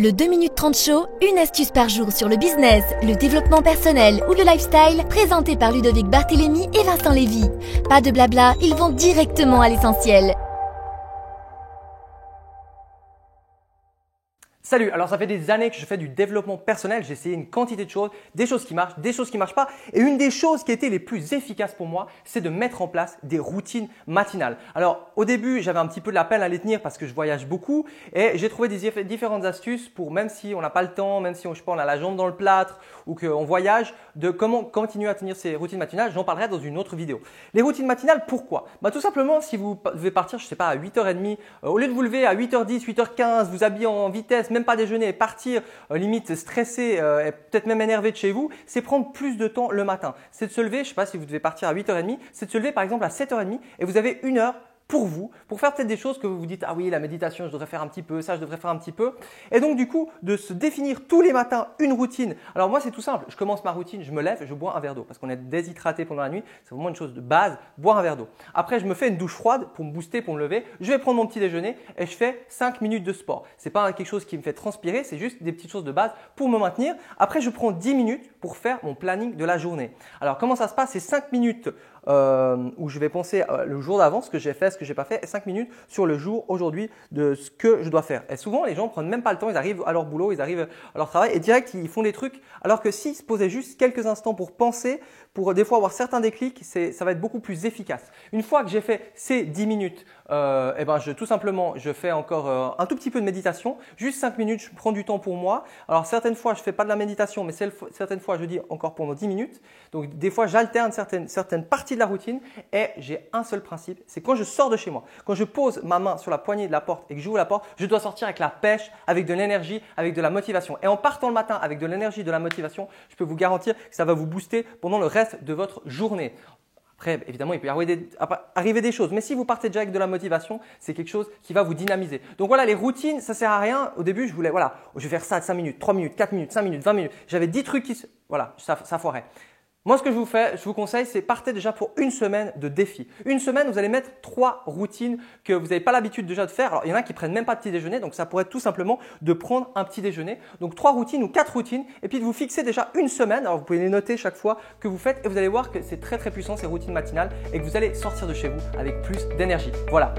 Le 2 minutes 30 show, une astuce par jour sur le business, le développement personnel ou le lifestyle, présenté par Ludovic Barthélémy et Vincent Lévy. Pas de blabla, ils vont directement à l'essentiel. Salut, alors ça fait des années que je fais du développement personnel, j'ai essayé une quantité de choses, des choses qui marchent, des choses qui ne marchent pas. Et une des choses qui a été les plus efficaces pour moi, c'est de mettre en place des routines matinales. Alors au début, j'avais un petit peu de la peine à les tenir parce que je voyage beaucoup et j'ai trouvé des différentes astuces pour, même si on n'a pas le temps, même si on, je sais pas, on a la jambe dans le plâtre ou qu'on voyage, de comment continuer à tenir ces routines matinales. J'en parlerai dans une autre vidéo. Les routines matinales, pourquoi? Tout simplement, si vous devez partir, je sais pas, à 8h30, au lieu de vous lever à 8h10, 8h15, vous habiller en vitesse, même pas déjeuner et partir limite stressé et peut-être même énervé de chez vous, c'est prendre plus de temps le matin. C'est de se lever, je ne sais pas si vous devez partir à 8h30, c'est de se lever par exemple à 7h30 et vous avez une heure pour vous, pour faire peut-être des choses que vous vous dites « Ah oui, la méditation, je devrais faire un petit peu, ça, je devrais faire un petit peu. » Et donc du coup, de se définir tous les matins une routine. Alors moi, c'est tout simple. Je commence ma routine, je me lève, je bois un verre d'eau parce qu'on est déshydraté pendant la nuit. C'est vraiment une chose de base, boire un verre d'eau. Après, je me fais une douche froide pour me booster, pour me lever. Je vais prendre mon petit déjeuner et je fais 5 minutes de sport. C'est pas quelque chose qui me fait transpirer, c'est juste des petites choses de base pour me maintenir. Après, je prends 10 minutes pour faire mon planning de la journée. Alors comment ça se passe? C'est 5 minutes où je vais penser le jour d'avant, ce que j'ai fait, ce que j'ai pas fait, et 5 minutes sur le jour aujourd'hui de ce que je dois faire. Et souvent, les gens ne prennent même pas le temps, ils arrivent à leur boulot, ils arrivent à leur travail et direct, ils font des trucs. Alors que s'ils se posaient juste quelques instants pour penser, pour des fois avoir certains déclics, ça va être beaucoup plus efficace. Une fois que j'ai fait ces 10 minutes, tout simplement, je fais encore un tout petit peu de méditation, juste 5 minutes, je prends du temps pour moi. Alors certaines fois, je fais pas de la méditation, mais certaines fois, je dis encore pendant 10 minutes. Donc des fois, j'alterne certaines parties de la routine et j'ai un seul principe, c'est quand je sors de chez moi, quand je pose ma main sur la poignée de la porte et que j'ouvre la porte, je dois sortir avec la pêche, avec de l'énergie, avec de la motivation. Et en partant le matin avec de l'énergie, de la motivation, je peux vous garantir que ça va vous booster pendant le reste de votre journée. Après, évidemment, il peut y arriver des choses. Mais si vous partez déjà avec de la motivation, c'est quelque chose qui va vous dynamiser. Donc voilà, les routines, ça sert à rien. Au début, je voulais, voilà, je vais faire ça 5 minutes, 3 minutes, 4 minutes, 5 minutes, 20 minutes. J'avais 10 trucs voilà, ça foirait. Moi, ce que je vous conseille, c'est partez déjà pour une semaine de défi. Une semaine, vous allez mettre 3 routines que vous n'avez pas l'habitude déjà de faire. Alors, il y en a qui prennent même pas de petit déjeuner, donc ça pourrait être tout simplement de prendre un petit déjeuner. Donc 3 routines ou 4 routines et puis de vous fixer déjà une semaine. Alors, vous pouvez les noter chaque fois que vous faites et vous allez voir que c'est très très puissant ces routines matinales et que vous allez sortir de chez vous avec plus d'énergie. Voilà.